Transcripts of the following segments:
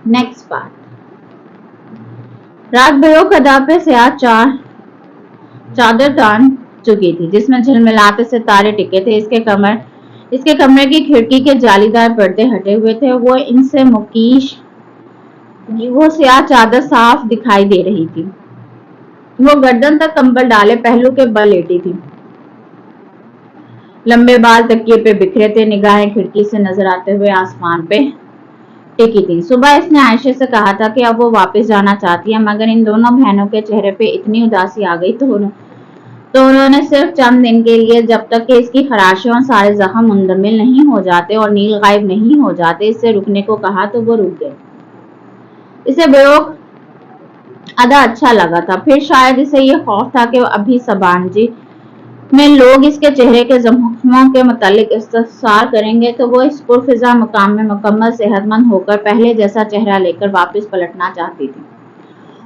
Next part. रात बेरोकदा पे सियाह चादर तान चुकी थी जिसमें झिलमिलाते सितारे टिके थे। इसके कमरे की खिड़की के जालीदार पर्दे हटे हुए थे। वो सियाह चादर साफ दिखाई दे रही थी। वो गर्दन तक कंबल डाले पहलू के बल लेटी थी। लंबे बाल तकिए पे बिखरे थे। निगाहें खिड़की से नजर आते हुए आसमान पे टिकी थी। सुबह इसने आयशा से कहा था कि अब वो वापस जाना चाहती है, मगर इन दोनों बहनों के चेहरे पे इतनी उदासी आ गई तो उन्होंने सिर्फ चंद दिन के लिए, जब तक कि इसकी खराशियों और सारे जख्म मुंदमिल नहीं हो जाते और नील गायब नहीं हो जाते, इससे रुकने को कहा तो वो रुक गए। इसे बेरोक अदा अच्छा लगा था। फिर शायद इसे ये खौफ था कि अभी सबानजी में लोग इसके चेहरे के जख्मों के मुतालिक इस्तफसार करेंगे तो वो इस पुरफिजा मकाम में मुकम्मल सेहतमंद होकर पहले जैसा चेहरा लेकर वापस पलटना चाहती थी।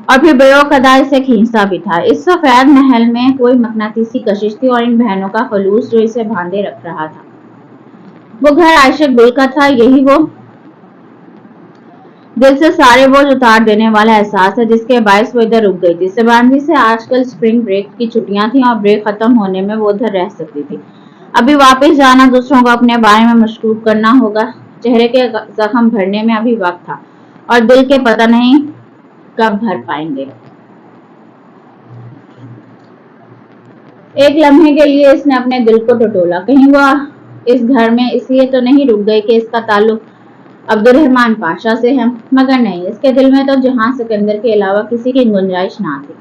और फिर बेरोकदा इसे खींचता भी था। इस सफेद महल में कोई मकनातीसी कशिश थी और इन बहनों का खलूस जो इसे बांधे रख रहा था। वो घर आयशा गुल का था। यही वो दिल से सारे बोझ उतार देने वाला एहसास है जिसके बायस वो इधर रुक गई थी। सबानजी से आजकल स्प्रिंग ब्रेक की छुट्टियां थी और ब्रेक खत्म होने में वो उधर रह सकती थी। अभी वापस जाना, दूसरों को अपने बारे में मशगूल करना होगा। चेहरे के जख्म भरने में अभी वक्त था और दिल के पता नहीं कब भर पाएंगे। एक लम्हे के लिए इसने अपने दिल को टटोला। कहीं वह इस घर में इसलिए तो नहीं रुक गई कि इसका ताल्लुक अब्दुर्रहमान पाशा से है, मगर नहीं, इसके दिल में तो जहां सिकंदर के अलावा किसी की गुंजाइश ना थी।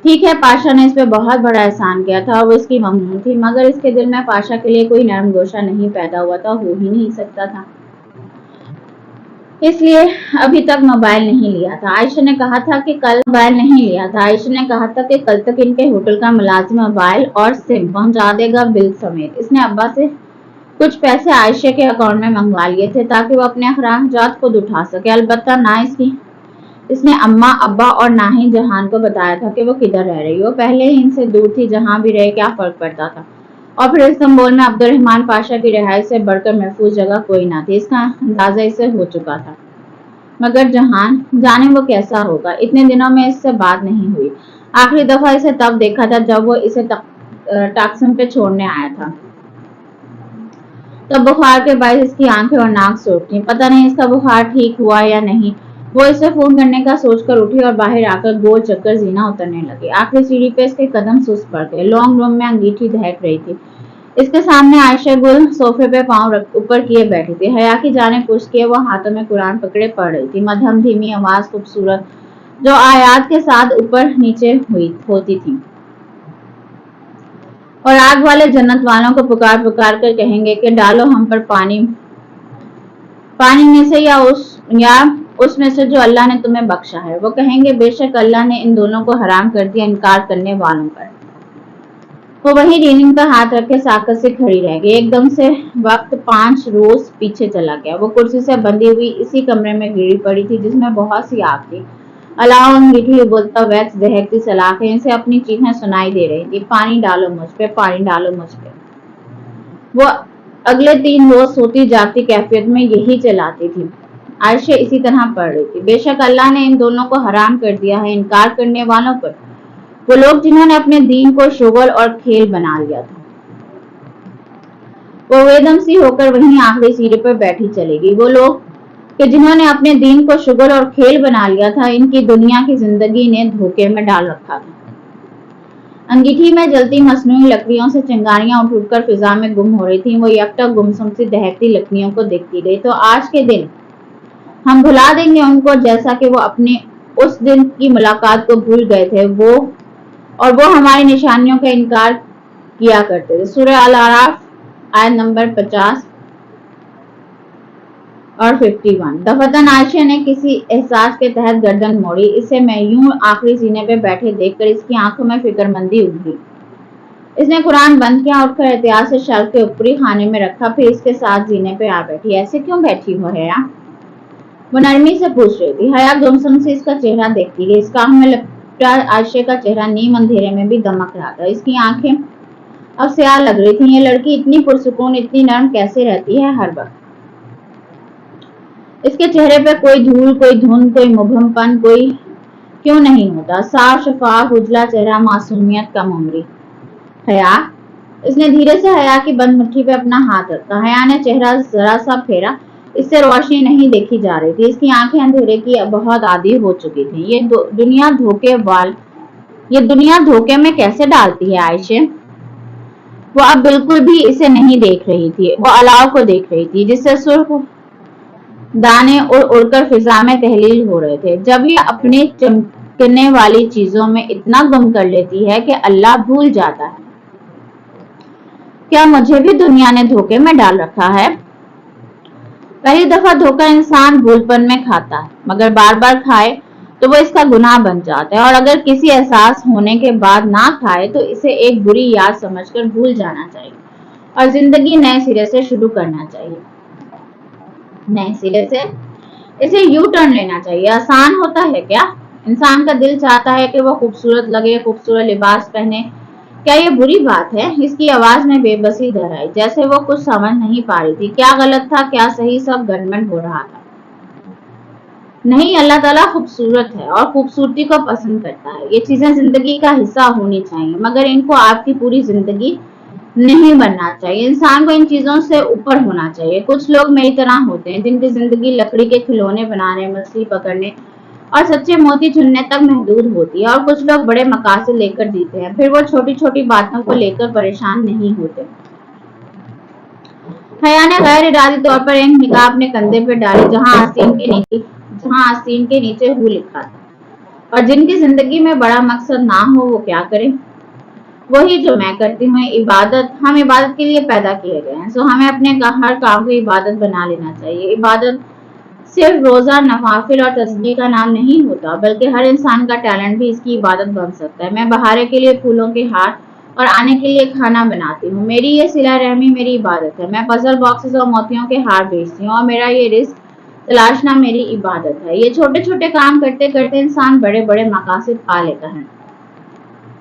ठीक है, पाशा ने इस पे बहुत बड़ा एहसान किया था और वो इसकी ममनून थी, मगर इसके दिल में पाशा के लिए कोई नरम गोशा नहीं पैदा हुआ था, हो ही नहीं सकता था। इसलिए अभी तक मोबाइल नहीं लिया था। आयशा ने कहा था कि कल तक इनके होटल का मुलाजिम मोबाइल और सिम पहुंचा देगा बिल समेत। इसने अब्बा से कुछ पैसे आयशा के अकाउंट में मंगवा लिए थे ताकि वो अपने अखराजात खुद उठा सके। अलबत्ता ना इसने अम्मा, अब्बा और ना ही जहान को बताया था कि वो किधर रह रही। वो पहले ही इनसे दूर थी, जहां भी रहे क्या फर्क पड़ता था। और फिर इस्तांबुल में अब्दुर्रहमान पाशा की रिहाइश से बढ़कर महफूज जगह कोई ना थी, इसका अंदाजा इसे हो चुका था। मगर जहान जाने वो कैसा होगा। इतने दिनों में इससे बात नहीं हुई। आखिरी दफा इसे तब देखा था जब वो इसे टाक्सम पे छोड़ने आया था। तब बुखार के बायस इसकी आंखें और नाक सूख थी। पता नहीं इसका बुखार ठीक हुआ या नहीं। वो इसे फोन करने का सोचकर उठी और बाहर आकर गोल चक्कर जीना उतरने लगी। आखिरी सीढ़ी पे इसके कदम सुस्त पड़ गए। लॉन्ग रूम में अंगीठी दहक रही थी। इसके सामने आयशा गुल सोफे पे पांव ऊपर किए बैठी थी। हया की जाने पुश किए वो हाथों में कुरान पकड़े पढ़ रही थी। मध्यम धीमी आवाज, खूबसूरत, जो आयात के साथ ऊपर नीचे होती थी और आग वाले जन्नत वालों को पुकार पुकार कर कहेंगे कि डालो हम पर पानी में से या उसमें से जो अल्लाह ने तुम्हें बख्शा है। वो कहेंगे बेशक अल्लाह ने इन दोनों को हराम कर दिया इनकार करने वालों पर। वो वही रीनिंग का हाथ रखे साकत से खड़ी रह गई। एकदम से वक्त 5 रोज पीछे चला गया। वो कुर्सी से बंधी हुई इसी कमरे में गिरी पड़ी थी जिसमें बहुत सी आग थी। अलाव अंगीठी उबलता वैक्स दहकती सलाखें इसे अपनी चीखें सुनाई दे रही थी। पानी डालो मुझ पे, पानी डालो मुझ पे। वो अगले 3 रोज सोती जागती कैफियत में यही चलाती थी। आयशा इसी तरह पढ़ रही थी। बेशक अल्लाह ने इन दोनों को हराम कर दिया है इनकार करने वालों पर। वो लोग जिन्होंने अपने दीन को शुगल और खेल बना लिया था। वो वेदम सी होकर वहीं आखिरी सीढ़ी पर बैठी चलेगी। वो लोग कि जिन्होंने अपने दीन को शुगल और खेल बना लिया था, इनकी दुनिया की जिंदगी ने धोखे में डाल रखा था। अंगीठी में जलती मसनूई लकड़ियों से चिंगारियां उठ उठकर फिजा में गुम हो रही थी। वो यकटक गुमसुम सी दहकती लकड़ियों को देखती गई। तो आज के दिन हम भुला देंगे उनको जैसा कि वो अपने उस दिन की मुलाकात को भूल गए थे। वो हमारी निशानियों का इनकार किया करते थे। सूरह अल-आराफ आयत नंबर 50 और 51। दफतन आयशा ने किसी एहसास के तहत गर्दन मोड़ी। इसे मैं यूं आखिरी सीने पे बैठे देखकर इसकी आंखों में फिक्रमंदी उभरी। इसने कुरान बंद किया, उठकर एहतियात से शेल्फ के ऊपरी खाने में रखा, फिर इसके साथ जीने पे आ बैठी। ऐसे क्यों बैठी हो हया? वो नरमी से पूछ रही थी। हया गुमसुम से इसका चेहरा देखती गई। इसका आंख में लपटा आयशा का चेहरा नीम अंधेरे में भी दमक रहा था। इसकी आंखें अब स्याह लग रही थी। ये लड़की इतनी पुरसुकून, इतनी नरम कैसे रहती है हर वक्त? इसके चेहरे पे कोई धूल, कोई धुंध, कोई मुबहमपन कोई क्यों नहीं होता? साफ शफाफ उजला चेहरा, मासूमियत, कम उम्री। हया? इसने धीरे से हया की बंद मुट्ठी पे अपना हाथ रखा। हया ने चेहरा जरा सा फेरा। इससे रोशनी नहीं देखी जा रही थी। इसकी आंखें अंधेरे की बहुत आदी हो चुकी थी। ये दुनिया धोखे में कैसे डालती है आयशे? वो अब बिल्कुल भी इसे नहीं देख रही थी। वो अलाव को देख रही थी, जिससे सुर्ख दाने उड़ उड़कर फिजा में तहलील हो रहे थे। जब ये अपनी चमकने वाली चीजों में इतना गुम कर लेती है कि अल्लाह भूल जाता है। क्या मुझे भी दुनिया ने धोखे में डाल रखा है? पहली दफा धोखा इंसान भूलपन में खाता है, मगर बार बार खाए तो वो इसका गुनाह बन जाता है। और अगर किसी एहसास होने के बाद ना खाए तो इसे एक बुरी याद समझकर भूल जाना चाहिए और जिंदगी नए सिरे से शुरू करना चाहिए। नए सिरे से इसे यू टर्न लेना चाहिए। आसान होता है क्या? इंसान का दिल चाहता है कि वो खूबसूरत लगे, खूबसूरत लिबास पहने। क्या ये बुरी बात है? इसकी आवाज में बेबसी दर आई, जैसे वो कुछ समझ नहीं पा रही थी। क्या गलत था, क्या सही, सब गड़बड़ हो रहा था। नहीं, अल्लाह ताला खूबसूरत है और खूबसूरती को पसंद करता है। ये चीजें जिंदगी का हिस्सा होनी चाहिए, मगर इनको आपकी पूरी जिंदगी नहीं बनना चाहिए। इंसान को इन चीजों से ऊपर होना चाहिए। कुछ लोग मेरी तरह होते हैं, जिनकी जिंदगी लकड़ी के खिलौने बनाने, मछली पकड़ने और सच्चे मोती चुनने तक महदूद होती है। और कुछ लोग बड़े मकासद लेकर जीते हैं, फिर वो छोटी छोटी बातों को लेकर परेशान नहीं होते। हया ने गैर इरादी तौर पर एक निगाह अपने कंधे पर डाली, जहां आस्तीन के नीचे हु लिखा था। और जिनकी जिंदगी में बड़ा मकसद ना हो वो क्या करे? वही जो मैं करती हूँ, इबादत। हम इबादत के लिए पैदा किए गए हैं, सो हमें अपने हर काम को इबादत बना लेना चाहिए। इबादत सिर्फ रोजा, नवाफिल और तस्बीह का नाम नहीं होता, बल्कि हर इंसान का टैलेंट भी इसकी इबादत बन सकता है। मैं बहारे के लिए फूलों के हार और आने के लिए खाना बनाती हूँ। मेरी ये सिला रहमी मेरी इबादत है। मैं पजल बॉक्सेस और मोतियों के हार बेचती हूँ और मेरा ये रिस्क तलाशना मेरी इबादत है। ये छोटे छोटे काम करते करते इंसान बड़े बड़े मकासद पा लेता है।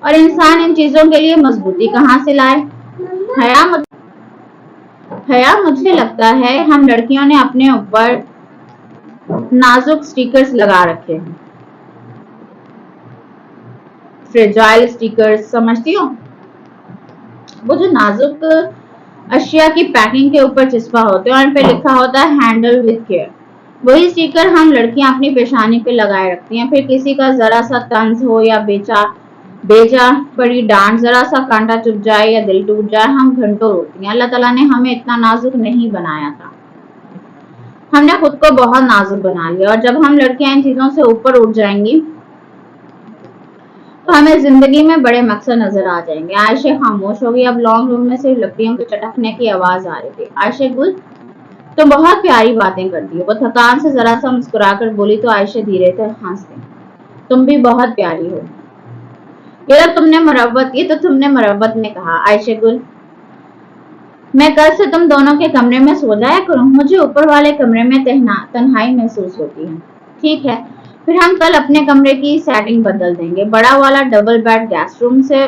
और इंसान इन चीजों के लिए मजबूती कहाँ से लाए? हया, मुझे लगता है हम लड़कियों ने अपने ऊपर नाजुक स्टिकर्स लगा रखे हैं। फ्रेजाइल स्टिकर्स, समझती हो? वो जो नाजुक अशिया की पैकिंग के ऊपर चिपका होते हैं और उन पे लिखा होता है हैंडल विद केयर। वही स्टिकर हम लड़कियां अपनी पेशानी पे लगाए रखती हैं। फिर किसी का जरा सा तंज हो या बेजा पड़ी डांट, जरा सा कांटा चुभ जाए या दिल टूट जाए, हम घंटों रोती हैं। अल्लाह ताला ने हमें इतना नाजुक नहीं बनाया था। हमने खुद को बहुत नाजुक बना लिया। और जब हम लड़कियां इन चीजों से ऊपर उठ जाएंगी तो हमें जिंदगी में बड़े मकसद नजर आ जाएंगे। आयशे खामोश हो गई। अब लॉन्ग रूम में सिर्फ लकड़ियों के चटकने की आवाज आ रही थी। आयशे, गुल, तुम बहुत प्यारी बातें करती हो। वो थकान से जरा सा मुस्कुराकर बोली तो आयशे धीरे से हंस गई। तुम भी बहुत प्यारी हो। ये तो तुमने मुरब्बत में कहा। आयशे, गुल, मैं कल से तुम दोनों के कमरे में सो जाया करूं। मुझे ऊपर वाले कमरे में तन्हाई महसूस होती है। ठीक है, फिर हम कल अपने कमरे की सेटिंग बदल देंगे। बड़ा वाला डबल बेड गेस्ट रूम से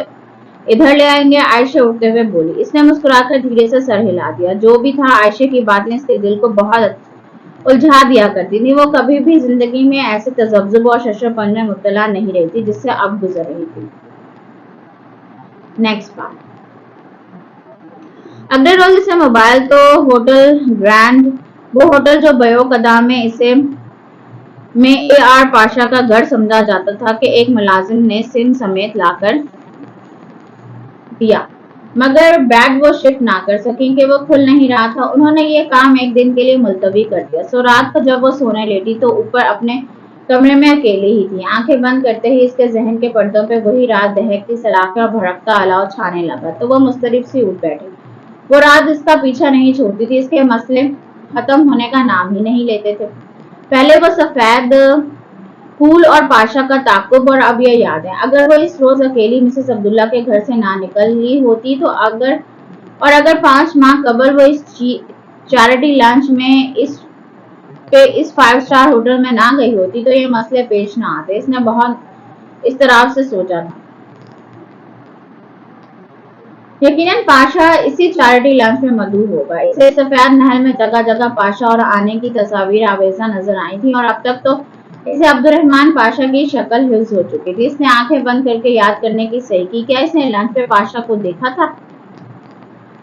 इधर ले आएंगे। आयशे उठते हुए बोली। इसने मुस्कुराकर धीरे से सर हिला दिया। जो भी था, आयशे की बातें इसके दिल को बहुत उलझा दिया करती थी। वो कभी भी जिंदगी में ऐसे तजब्जुब और शशरपन में मुब्तला नहीं रही थी जिससे अब गुजर रही थी। Next part. अगले रोज इसे मोबाइल तो होटल ग्रैंड, वो होटल जो बयो कदा में इसे AR पाशा का घर समझा जाता था, कि एक मुलाजिम ने सिंध समेत लाकर दिया, मगर बैग वो शिफ्ट ना कर सकी कि वो खुल नहीं रहा था। उन्होंने ये काम एक दिन के लिए मुलतवी कर दिया। सो रात को जब वो सोने लेटी तो ऊपर अपने कमरे में अकेले ही थी। आंखें बंद करते ही इसके जहन के पर्दों पे वही रात दहकती सलाखें और भड़कता अलाव छाने लगा तो वो मुस्तरिब सी उठ बैठी। वो रात इसका पीछा नहीं छोड़ती थी। इसके मसले खत्म होने का नाम ही नहीं लेते थे। पहले वो सफेद फूल और पाशा का ताकुब, और अब यह याद है। अगर वो इस रोज अकेली मिसेस अब्दुल्ला के घर से ना निकली होती तो अगर 5 माह कबल वो इस चैरिटी लंच में इस 5 स्टार होटल में ना गई होती तो ये मसले पेश ना आते। इसने बहुत इस तरह से सोचा था। यकीनन पाशा इसी चैरिटी लंच में मधु होगा। इसे सफेद महल में जगह जगह पाशा और आने की तस्वीर आवेजा नजर आई थी और अब तक तो इसे अब्दुर्रहमान पाशा की शक्ल हिफ्ज हो चुकी थी। इसने आंखें बंद करके याद करने की सही की। क्या इसने लंच पे पाशा को देखा था?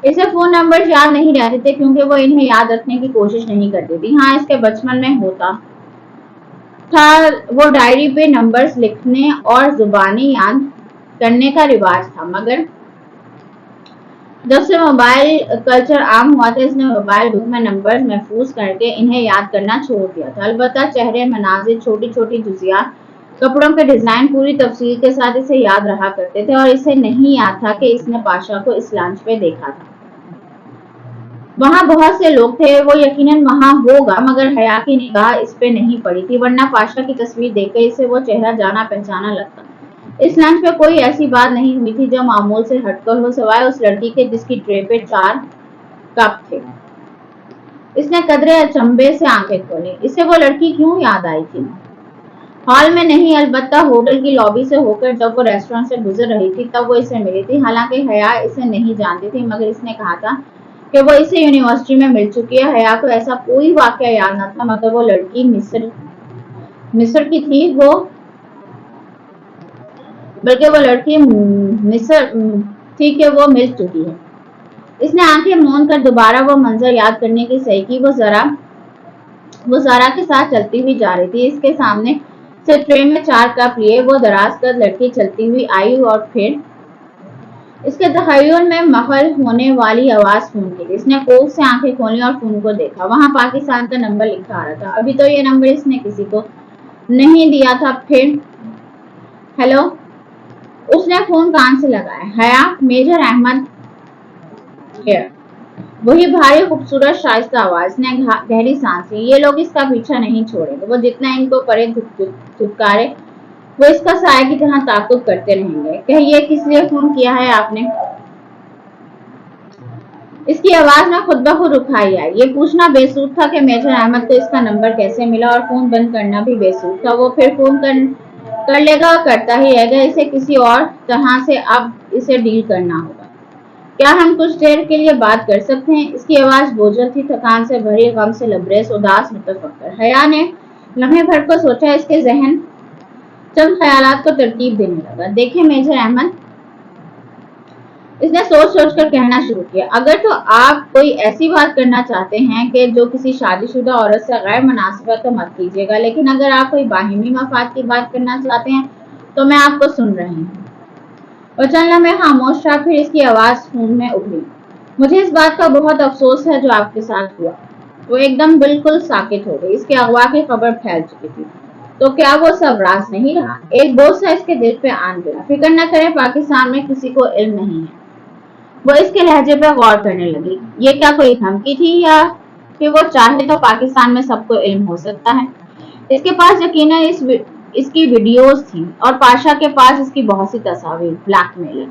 इसे फोन नंबर याद नहीं रहते थे क्योंकि वो इन्हें याद रखने की कोशिश नहीं करती थी। हाँ, इसके बचपन में होता था, वो डायरी पे नंबर्स लिखने और जुबानी याद करने का रिवाज था, मगर जब से मोबाइल कल्चर आम हुआ था इसने मोबाइल बुक में नंबर्स महफूज करके इन्हें याद करना छोड़ दिया था। अलबत्ता चेहरे, मनाजिर, छोटी छोटी जुजियात, कपड़ों के डिजाइन पूरी तफसील के साथ इसे याद रहा करते थे और इसे नहीं याद था कि इसने पाशा को इस लंच पे देखा था। वहां बहुत से लोग थे, वो यकीनन वहां होगा, मगर हया की निगाह इस पे नहीं पड़ी थी, वरना पाशा की तस्वीर देखकर इसे वो चेहरा जाना पहचाना लगता। इस लंच पे कोई ऐसी बात नहीं हुई थी जो मामूल से हटकर हो, सिवाय उस लड़की के जिसकी ट्रे पे 4 कप थे। इसने कदरे अचंभे से आंखें खोली। इसे वो लड़की क्यों याद आई थी? हॉल में नहीं, अलबत्ता होटल की लॉबी से होकर जब वो रेस्टोरेंट से गुजर रही थी तब वो इसे मिली थी। हालांकि हया इसे नहीं जानती थी, मगर इसने कहा था कि वो इसे यूनिवर्सिटी में मिल चुकी है। हया को ऐसा कोई वाकया याद न था, मगर वो लड़की मिस्र की थी, बल्कि वो लड़की मिस्र थी कि वो मिल चुकी है। इसने आंखें मूंद कर दोबारा वो मंजर याद करने की सही की। वो ज़रा के साथ चलती हुई जा रही थी। इसके सामने से ट्रे में 4 कप लिए वो दराज कर लड़की चलती हुई आई और फिर इसके तखय्युल में महल होने वाली आवाज फोन की। इसने कोख से आंखें खोली और फोन को देखा। वहां पाकिस्तान का नंबर लिखा आ रहा था। अभी तो ये नंबर इसने किसी को नहीं दिया था। फिर हेलो, उसने फोन कान से लगाया। हया, मेजर अहमद हियर। वही भारी खूबसूरत शाइस्ता आवाज। ने गहरी सांस ली। ये लोग इसका पीछा नहीं छोड़ेंगे। वो जितना इनको परे धुतकारे वो इसका साय की तरह ताकुब करते रहेंगे। कहिए, किस लिए फोन किया है आपने? इसकी आवाज में खुद ब खुद रुखाई आई। ये पूछना बेसूद था कि मेजर अहमद को इसका नंबर कैसे मिला, और फोन बंद करना भी बेसूद था। वो फिर फोन कर लेगा और करता ही रहेगा। इसे किसी और तरह से अब इसे डील करना होगा। क्या हम कुछ देर के लिए बात कर सकते हैं? इसकी आवाज बोझल थी, थकान से भरी, गम से लबरेज, उदास, मुतफक्कर। हया ने लम्हे भर को सोचा। इसके जहन चंद ख्यालात को तरतीब देने लगा। देखें मेजर अहमद, इसने सोच सोच कर कहना शुरू किया, अगर तो आप कोई ऐसी बात करना चाहते हैं कि जो किसी शादीशुदा औरत से गैर मुनासिब है तो मत कीजिएगा, लेकिन अगर आप कोई बाहिमी मफाद की बात करना चाहते हैं तो मैं आपको सुन रही हूँ। और चंद लम्हे खामोश रहा, फिर इसकी आवाज फोन में उभरी। मुझे इस बात का बहुत अफसोस है जो आपके साथ हुआ। वो एकदम बिल्कुल साकित हो गई। इसके अगवा की खबर फैल चुकी थी। तो क्या वो सब राज नहीं रहा? एक बोझ सा इसके दिल पे आन गिरा। फिक्र न करें, पाकिस्तान में किसी को इल्म नहीं है। वो इसके लहजे पे गौर करने लगी। ये क्या कोई धमकी थी या कि वो चाहे तो पाकिस्तान में सबको इल्म हो सकता है? इसके पास यकीनन इसकी वीडियोस थी और पाशा के पास इसकी बहुत सी तस्वीर। ब्लैकमेलर।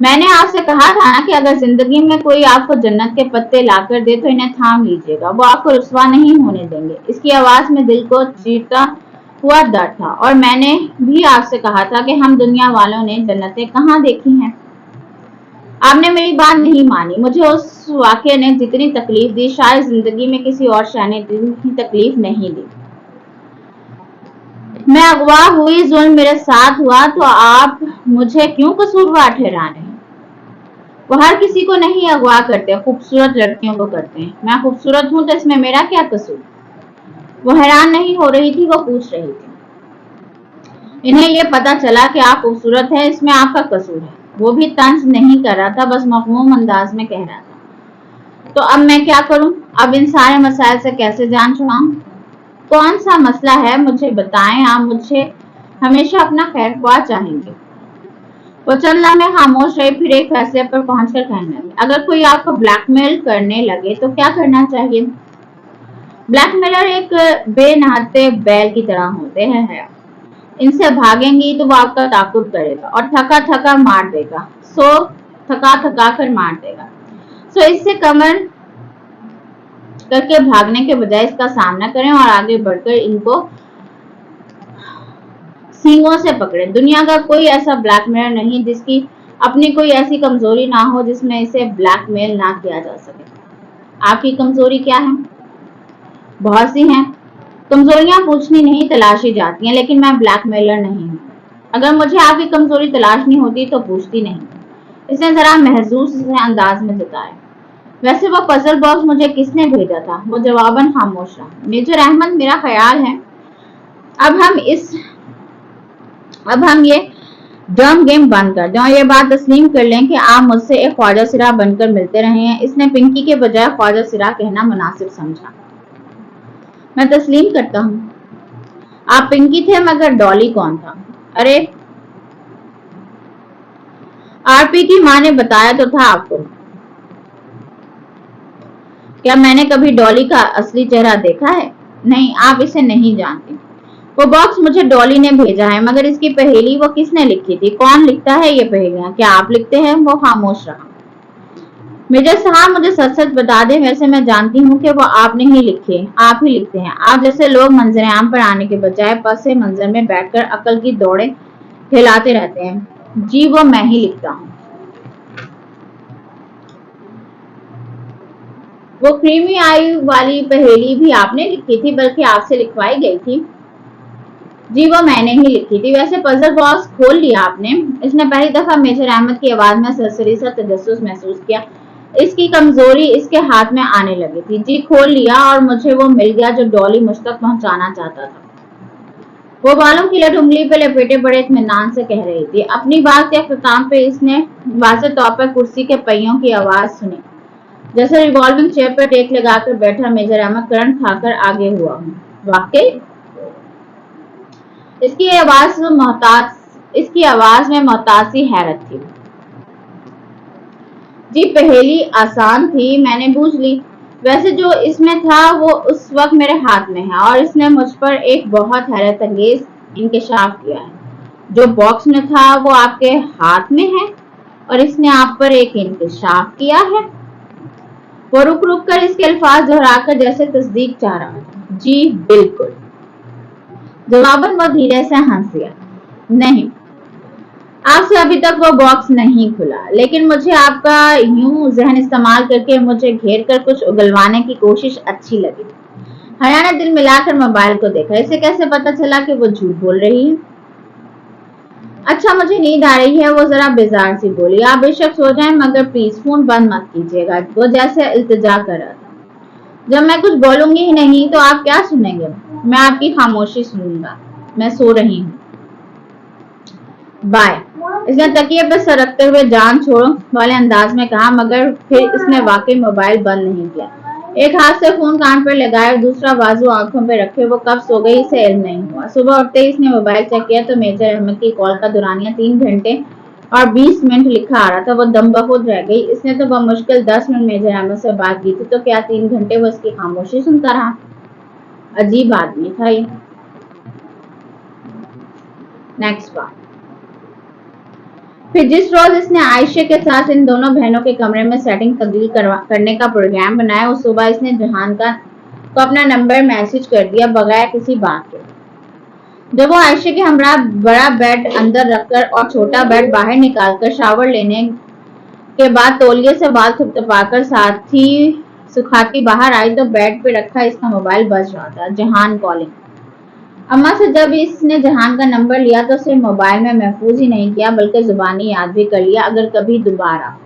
मैंने आपसे कहा था ना कि अगर जिंदगी में कोई आपको जन्नत के पत्ते लाकर दे तो इन्हें थाम लीजिएगा, वो आपको रुस्वा नहीं होने देंगे। इसकी आवाज में दिल को चीरता हुआ दर्द था। और मैंने भी आपसे कहा था कि हम दुनिया वालों ने जन्नतें कहाँ देखी हैं। आपने मेरी बात नहीं मानी। मुझे उस वाक़ये ने जितनी तकलीफ दी, शायद जिंदगी में किसी और शय ने इतनी तकलीफ नहीं दी। मैं अगवा हुई, जुल्म मेरे साथ हुआ, तो आप मुझे क्यों कसूरवार ठहरा रहे हैं? वो हर किसी को नहीं अगवा करते, खूबसूरत लड़कियों को करते हैं। मैं खूबसूरत हूं तो इसमें मेरा क्या कसूर? वो हैरान नहीं हो रही थी, वो पूछ रही थी। इन्हें ये पता चला कि आप खूबसूरत हैं, इसमें आपका कसूर है। वो भी तंज नहीं कर रहा था, बस मखमूम अंदाज में कह रहा था। तो अब मैं क्या करूं? अब इन सारे मसाइल से कैसे जान छुड़ाऊं? कौन सा मसला है, मुझे बताएं। आप मुझे हमेशा अपना खैर ख्वाह चाहेंगे। वो चंद लम्हे खामोश रही, फिर एक फैसले पर पहुंचकर कहने लगी, अगर कोई आपको ब्लैकमेल करने लगे तो क्या करना चाहिए? ब्लैकमेलर एक बेनहाते बैल की तरह होते हैं। इनसे भागेंगी तो वो आपका ताकुब करेगा और थका थका मार देगा। थका थका कर मार देगा। इससे कमर करके भागने के बजाय इसका सामना करें और आगे बढ़कर इनको सींगों से पकड़े। दुनिया का कोई ऐसा ब्लैकमेलर नहीं जिसकी अपनी कोई ऐसी कमजोरी ना हो जिसमें इसे ब्लैकमेल ना किया जा सके। आपकी कमजोरी क्या है? बहुत सी हैं। कमजोरियां पूछनी नहीं तलाशी जाती हैं, लेकिन मैं ब्लैकमेलर नहीं हूँ। अगर मुझे आपकी कमजोरी तलाशनी होती तो पूछती नहीं। इसने जरा महजूस से अंदाज में जताया। वैसे वो पजल बॉक्स मुझे किसने भेजा था? वो जवाबन खामोश रहा। मेजर अहमद, मेरा ख्याल है अब हम ये ड्रम गेम बंद कर दें और ये बात तस्लीम कर लें कि आप मुझसे एक ख्वाजा सिरा बनकर मिलते रहे हैं। इसने पिंकी के बजाय ख्वाजा सिरा कहना मुनासिब समझा। मैं तस्लीम करता हूँ। आप पिंकी थे, मगर डॉली कौन था? अरे, आरपी की माँ ने बताया तो था आपको। क्या मैंने कभी डॉली का असली चेहरा देखा है? नहीं, आप इसे नहीं जानते। वो बॉक्स मुझे डॉली ने भेजा है, मगर इसकी पहेली वो किसने लिखी थी? कौन लिखता है ये पहेलियां? क्या आप लिखते हैं? वो खामोश रहा। मेजर साहब, मुझे सच सच बता दें, वैसे मैं जानती हूँ कि वो आपने ही लिखे, आप ही लिखते हैं। आप जैसे लोग मंजर आम पर आने के बजाय पसे मंजर में बैठकर अकल की दौड़े हिलाते रहते हैं। जी, वो मैं ही लिखता हूँ। वो क्रीमी आई वाली पहेली भी आपने लिखी थी, बल्कि आपसे लिखवाई गई थी। जी, वो मैंने ही लिखी थी। वैसे पजल बॉक्स खोल लिया आपने? इसने पहली दफा मेजर अहमद की आवाज में सरसरी सा तजस्सुस महसूस किया। इसकी कमजोरी इसके हाथ में आने लगी थी। जी, खोल लिया, और मुझे वो मिल गया जो डॉली मुझ तक पहुंचाना चाहता था। वो बालों की लट उंगली पे लपेटे बड़े इत्मीनान से कह रही थी। अपनी बात के अख्ताम पे इसने वाज़ेह तौर पर कुर्सी के पहियों की आवाज सुनी। जैसे रिवॉल्विंग चेयर पर टेक लगाकर बैठा मेजर अहमद करंट खाकर आगे हुआ। वाकई इसकी आवाज में मोहताज हैरत थी। जी, पहेली आसान थी, मैंने बूझ ली। वैसे जो इसमें था वो उस वक्त मेरे हाथ में है, और इसने मुझ पर एक बहुत हैरत अंगेज इंकशाफ किया है। जो बॉक्स में था वो आपके हाथ में है, और इसने आप पर एक इंकशाफ किया है। वो रुक रुक कर इसके अल्फाज दोहराकर जैसे तस्दीक चाह रहा था। जी बिल्कुल। जवाबन वो धीरे से हंस दिया। नहीं, आपसे अभी तक वो बॉक्स नहीं खुला, लेकिन मुझे आपका यूं जहन इस्तेमाल करके मुझे घेर कर कुछ उगलवाने की कोशिश अच्छी लगी। हया ने दिल मिलाकर मोबाइल को देखा। इसे कैसे पता चला कि वो झूठ बोल रही है? अच्छा, मुझे नींद आ रही है, वो जरा बेजार सी बोली। आप बेशक सो जाएं, मगर प्लीज फोन बंद मत कीजिएगा। वो जैसे इल्तिजा कर रहा था। जब मैं कुछ बोलूंगी ही नहीं तो आप क्या सुनेंगे? मैं आपकी खामोशी सुनूंगा। मैं सो रही हूँ। बाय। इसने तकिए पर सर रखते हुए जान छोड़ो वाले अंदाज में कहा, मगर फिर इसने वाकई मोबाइल बंद नहीं किया। एक हाथ से फोन कान पर लगाया और दूसरा बाजू आंखों पर रखे वो कब सो गई इसे इल्म नहीं हुआ। सुबह उठते ही इसने मोबाइल चेक किया तो मेजर अहमद की कॉल का दुरानिया 3 घंटे और 20 मिनट लिखा आ रहा था। वो दम बखुद रह गई। इसने तो बमुश्किल 10 मिनट मेजर अहमद से बात की थी, तो क्या 3 घंटे वो इसकी खामोशी सुनता रहा? अजीब आदमी था ये। नेक्स्ट बात। फिर जिस रोज इसने आयशा के साथ इन दोनों बहनों के कमरे में सेटिंग तब्दील करने का प्रोग्राम बनाया, उस सुबह इसने जहान का को अपना नंबर मैसेज कर दिया बगैर किसी बात के। जब वो आयशा के हमरा बड़ा बेड अंदर रखकर और छोटा बेड बाहर निकालकर शावर लेने के बाद तौलिए से बाल थपथपाकर साथ ही सुखाती बाहर आई तो बेड पे रखा इसका मोबाइल बज रहा था। जहान कॉलिंग। अम्मा से जब इसने जहान का नंबर लिया तो सिर्फ मोबाइल में महफूज ही नहीं किया, बल्कि जुबानी याद भी कर लिया, अगर कभी दोबारा।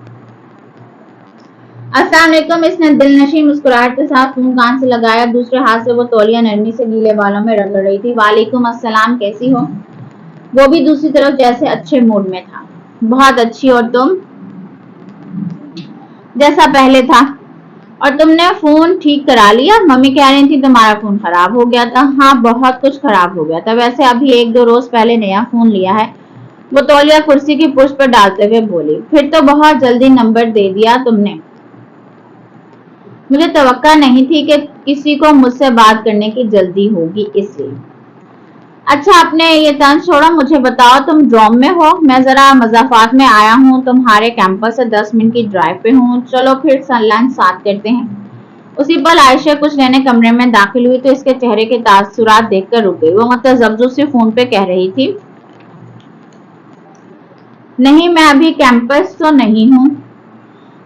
अस्सलाम वालेकुम। इसने दिलनशी मुस्कुराहट के साथ फोन कान से लगाया। दूसरे हाथ से वो तौलिया नरमी से गीले बालों में रगड़ रही थी। वालेकुम अस्सलाम, कैसी हो? वो भी दूसरी तरफ जैसे अच्छे मूड में था। बहुत अच्छी। और तुम? जैसा पहले था। और तुमने फोन ठीक करा लिया? मम्मी कह रही थी तुम्हारा फोन खराब हो गया था। हाँ, बहुत कुछ खराब हो गया था। वैसे अभी 1-2 रोज पहले नया फोन लिया है। वो तौलिया कुर्सी की पुष्ट पर डालते हुए बोली। फिर तो बहुत जल्दी नंबर दे दिया तुमने। मुझे तवक्का नहीं थी कि किसी को मुझसे बात करने की जल्दी होगी, इसलिए। अच्छा, आपने ये तंज छोड़ो, मुझे बताओ तुम ड्रॉम में हो? मैं जरा मजाफात में आया हूँ, तुम्हारे कैंपस से 10 मिनट की ड्राइव पे हूँ। चलो फिर लंच साथ करते हैं। उसी पल आयशा कुछ लेने कमरे में दाखिल हुई तो इसके चेहरे के तासुरात देखकर रुक गई। वो मतलब जबजो से फोन पे कह रही थी, नहीं, मैं अभी कैंपस तो नहीं हूँ।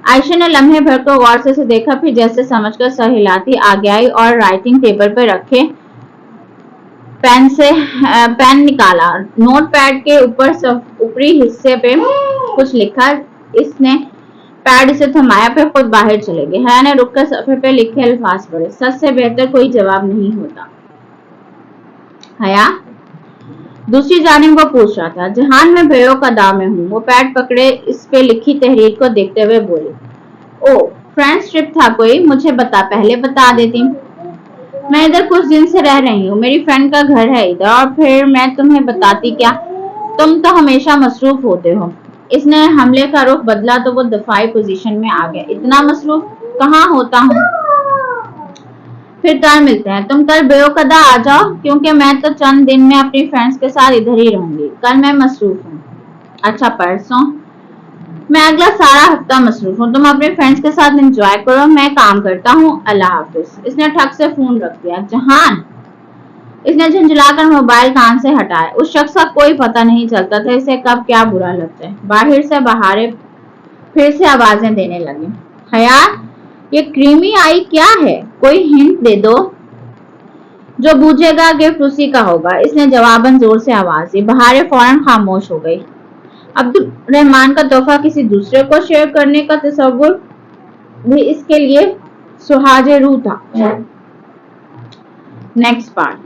आयशा ने लम्हे भर को गौर से देखा, फिर जैसे समझकर सर हिलाती आगे आई और राइटिंग टेबल पर रखे पेन निकाला। नोट पैड के ऊपरी हिस्से पे कुछ लिखा। इसने पैड से थमाया, फिर खुद बाहर चले गए। हया ने रुककर सफे पे लिखे अल्फाज पढ़े। सच से बेहतर कोई जवाब नहीं होता। हया दूसरी जानिब वो पूछ रहा था। जहान, मैं बेयोकदा में हूँ। वो पैड पकड़े इस पे लिखी तहरीर को देखते हुए बोली। ओ, फ्रेंड्स ट्रिप था कोई? मुझे पहले बता देती। मैं इधर कुछ दिन से रह रही हूँ, मेरी फ्रेंड का घर है इधर, और फिर मैं तुम्हें बताती क्या? तुम तो हमेशा मसरूफ होते हो। इसने हमले का रुख बदला तो वो दफाई पोजीशन में आ गया। इतना मसरूफ कहाँ होता हूँ? फिर कल मिलते हैं। तुम कल बेयोकदा आ जाओ, क्योंकि मैं तो चंद दिन में अपनी फ्रेंड्स के साथ इधर ही रहूंगी। कल मैं मसरूफ हूँ। अच्छा, परसों? मैं अगला सारा हफ्ता मसरूफ हूँ। तुम अपने फ्रेंड्स के साथ एंजॉय करो, मैं काम करता हूँ। अल्लाह हाफिज। इसने ठग से फोन रख दिया। जहान, इसने झंझलाकर मोबाइल कान से हटाया। उस शख्स का कोई पता नहीं चलता था इसे कब क्या बुरा लगता है। बाहर से बहारें फिर से आवाजें देने लगी। हया, ये क्रीमी आई क्या है? कोई हिंट दे दो। जो बूझेगा गिफ्ट उसी का होगा। इसने जवाबन जोर से आवाज दी। बहारें फौरन खामोश हो गई। अब्दुल रहमान का तोहफा किसी दूसरे को शेयर करने का तस्वुर भी इसके लिए सुहाजे रूह था। Next part.